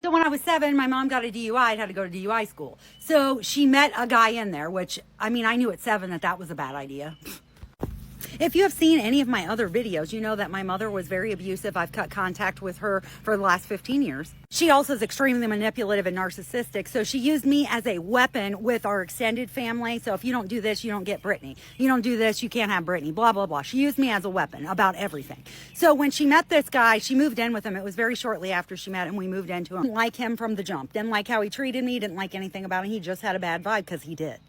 So when I was 7, my mom got a DUI. I had to go to DUI school. So she met a guy in there, which, I mean, I knew at 7 that that was a bad idea. If you have seen any of my other videos, you know that my mother was very abusive. I've cut contact with her for the last 15 years. She also is extremely manipulative and narcissistic. So she used me as a weapon with our extended family. So if you don't do this, you don't get Brittany. You don't do this, you can't have Brittany, blah, blah, blah. She used me as a weapon about everything. So when she met this guy, she moved in with him. It was very shortly after she met him, we moved into him. Didn't like him from the jump. Didn't like how he treated me. Didn't like anything about him. He just had a bad vibe because he did.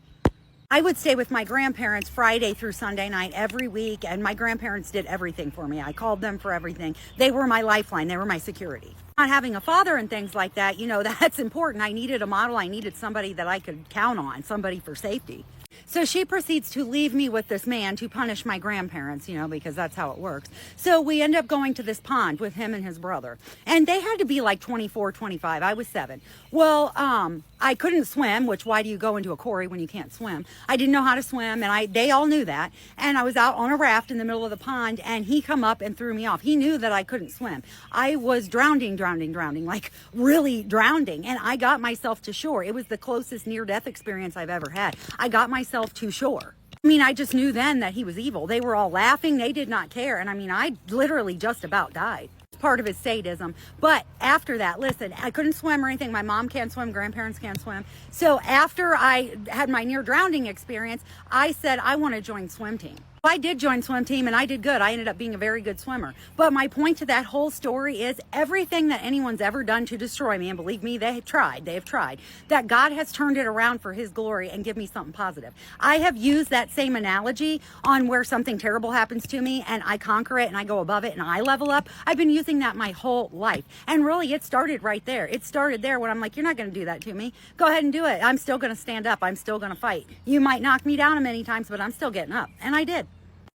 I would stay with my grandparents Friday through Sunday night every week, and my grandparents did everything for me. I called them for everything. They were my lifeline. They were my security. Not having a father and things like that, you know, that's important. I needed a model. I needed somebody that I could count on, somebody for safety. So she proceeds to leave me with this man to punish my grandparents, you know, because that's how it works. So we end up going to this pond with him and his brother. And they had to be like 24, 25. I was 7. Well, I couldn't swim, which why do you go into a quarry when you can't swim? I didn't know how to swim, and they all knew that. And I was out on a raft in the middle of the pond, and he come up and threw me off. He knew that I couldn't swim. I was drowning, like really drowning. And I got myself to shore. It was the closest near-death experience I've ever had. I got myself to shore. I mean, I just knew then that he was evil. They were all laughing. They did not care. And I mean, I literally just about died. It's part of his sadism. But after that, listen, I couldn't swim or anything. My mom can't swim. Grandparents can't swim. So after I had my near drowning experience, I said, I want to join swim team. I did join swim team and I did good. I ended up being a very good swimmer. But my point to that whole story is everything that anyone's ever done to destroy me, and believe me, they have tried, that God has turned it around for his glory and give me something positive. I have used that same analogy on where something terrible happens to me and I conquer it and I go above it and I level up. I've been using that my whole life. And really, it started right there. It started there when I'm like, you're not going to do that to me. Go ahead and do it. I'm still going to stand up. I'm still going to fight. You might knock me down many times, but I'm still getting up. And I did.